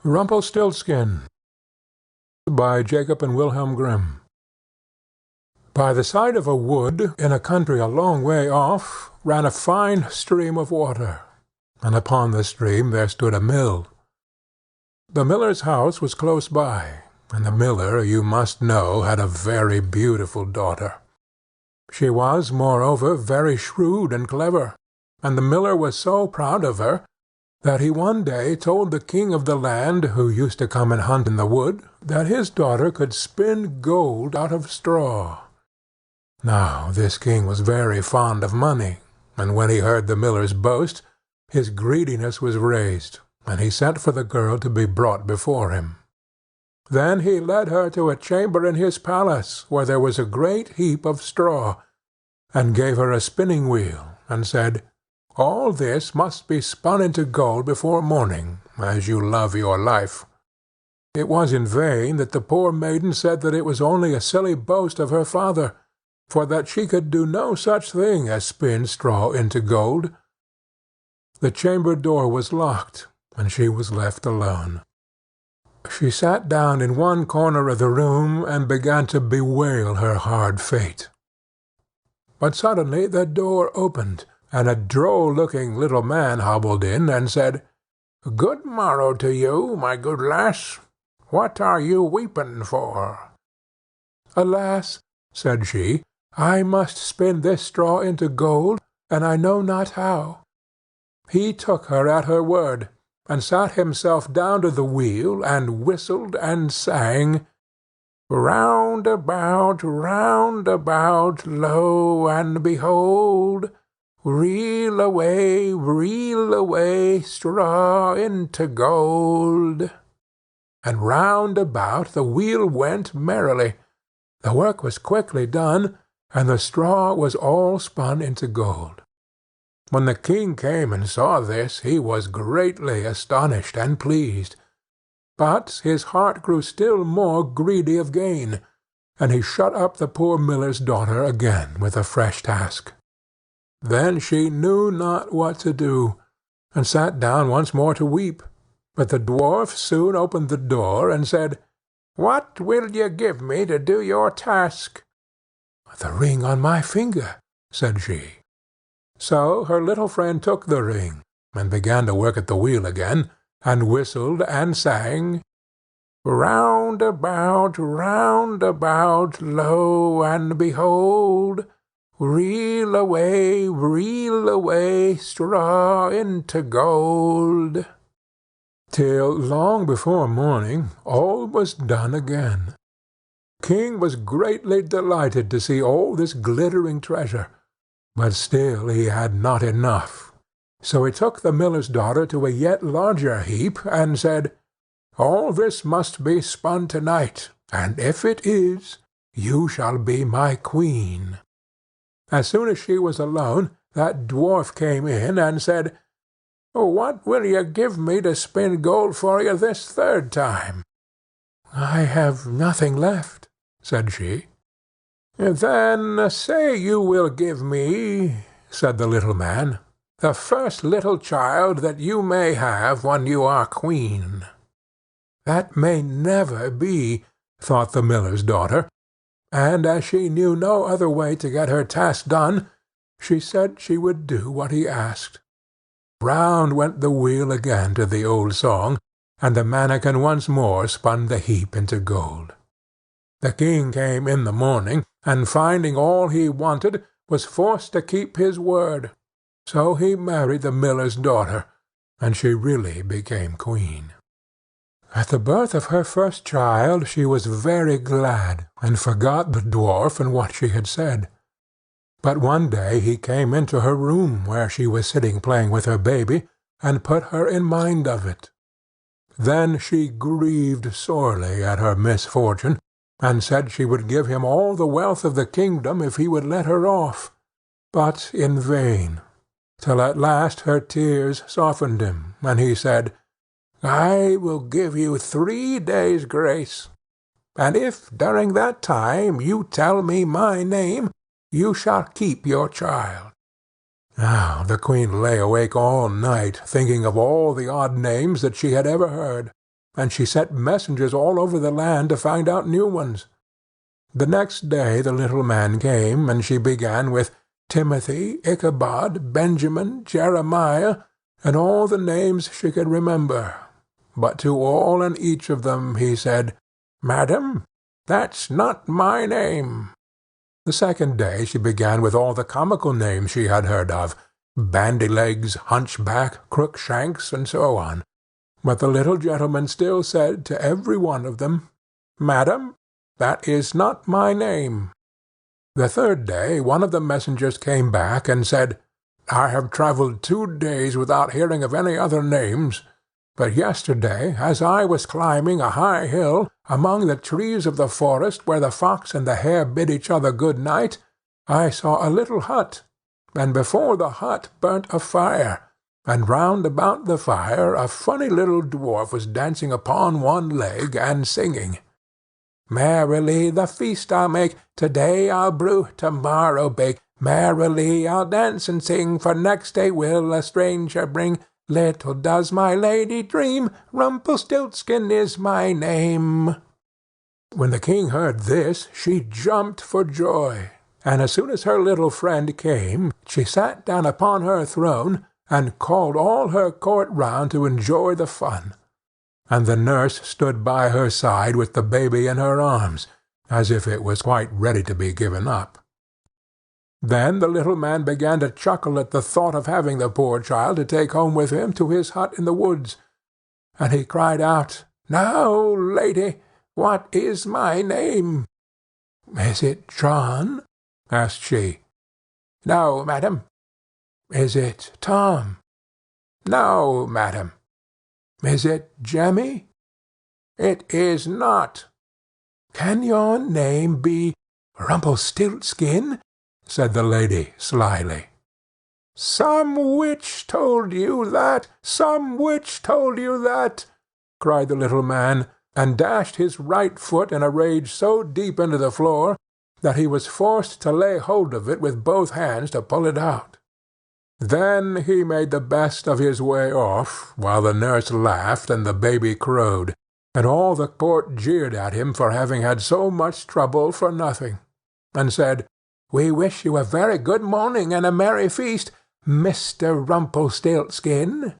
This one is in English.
Rumpelstiltskin by Jacob and Wilhelm Grimm. By the side of a wood, in a country a long way off, ran a fine stream of water, and upon the stream there stood a mill. The miller's house was close by, and the miller, you must know, had a very beautiful daughter. She was, moreover, very shrewd and clever, and the miller was so proud of her that he one day told the king of the land, who used to come and hunt in the wood, that his daughter could spin gold out of straw. Now this king was very fond of money, and when he heard the miller's boast, his greediness was raised, and he sent for the girl to be brought before him. Then he led her to a chamber in his palace, where there was a great heap of straw, and gave her a spinning wheel, and said, "All this must be spun into gold before morning, as you love your life." It was in vain that the poor maiden said that it was only a silly boast of her father, for that she could do no such thing as spin straw into gold. The chamber door was locked, and she was left alone. She sat down in one corner of the room and began to bewail her hard fate. But suddenly the door opened, and a droll-looking little man hobbled in and said, "Good morrow to you, my good lass. What are you weeping for?" "Alas," said she, "I must spin this straw into gold, and I know not how." He took her at her word, and sat himself down to the wheel, and whistled and sang, "Round about, lo and behold, reel away, straw into gold." And round about the wheel went merrily. The work was quickly done, and the straw was all spun into gold. When the king came and saw this, he was greatly astonished and pleased. But his heart grew still more greedy of gain, and he shut up the poor miller's daughter again with a fresh task. Then she knew not what to do, and sat down once more to weep. But the dwarf soon opened the door, and said, "What will you give me to do your task?" "The ring on my finger," said she. So her little friend took the ring, and began to work at the wheel again, and whistled and sang, "Round about, lo and behold, reel away, straw into gold," till long before morning all was done again. The king was greatly delighted to see all this glittering treasure, but still he had not enough. So he took the miller's daughter to a yet larger heap, and said, "All this must be spun to-night, and if it is, you shall be my queen." As soon as she was alone, that dwarf came in, and said, "What will you give me to spin gold for you this third time?" "I have nothing left," said she. "Then say you will give me," said the little man, "the first little child that you may have when you are queen." "That may never be," thought the miller's daughter, and as she knew no other way to get her task done, she said she would do what he asked. Round went the wheel again to the old song, and the manikin once more spun the heap into gold. The king came in the morning, and finding all he wanted, was forced to keep his word. So he married the miller's daughter, and she really became queen. At the birth of her first child she was very glad, and forgot the dwarf and what she had said. But one day he came into her room, where she was sitting playing with her baby, and put her in mind of it. Then she grieved sorely at her misfortune, and said she would give him all the wealth of the kingdom if he would let her off, but in vain, till at last her tears softened him, and he said, "I will give you 3 days' grace, and if during that time you tell me my name, you shall keep your child." Now the queen lay awake all night, thinking of all the odd names that she had ever heard. and she sent messengers all over the land to find out new ones. The next day the little man came, and she began with Timothy, Ichabod, Benjamin, Jeremiah, and all the names she could remember. But to all and each of them he said, "Madam, that's not my name." The second day she began with all the comical names she had heard of, Bandy-legs, Hunchback, Crookshanks, and so on. But the little gentleman still said to every one of them, "Madam, that is not my name." The third day one of the messengers came back and said, "I have travelled 2 days without hearing of any other names, but yesterday, as I was climbing a high hill, among the trees of the forest where the fox and the hare bid each other good night, I saw a little hut, and before the hut burnt a fire, and round about the fire a funny little dwarf was dancing upon one leg and singing, 'Merrily the feast I'll make, to-day I'll brew, to-morrow bake, merrily I'll dance and sing, for next day will a stranger bring. Little does my lady dream, Rumpelstiltskin is my name.'" When the king heard this, she jumped for joy, and as soon as her little friend came, she sat down upon her throne, and called all her court round to enjoy the fun. And the nurse stood by her side with the baby in her arms, as if it was quite ready to be given up. Then the little man began to chuckle at the thought of having the poor child to take home with him to his hut in the woods, and he cried out, "Now, lady, what is my name?" "Is it John?" asked she. "No, madam." "Is it Tom?" "No, madam." "Is it Jemmy?" "It is not." "Can your name be Rumpelstiltskin?" said the lady slyly. "Some witch told you that! Some witch told you that!" cried the little man, and dashed his right foot in a rage so deep into the floor that he was forced to lay hold of it with both hands to pull it out. Then he made the best of his way off, while the nurse laughed and the baby crowed, and all the court jeered at him for having had so much trouble for nothing, and said, "We wish you a very good morning and a merry feast, Mr. Rumpelstiltskin."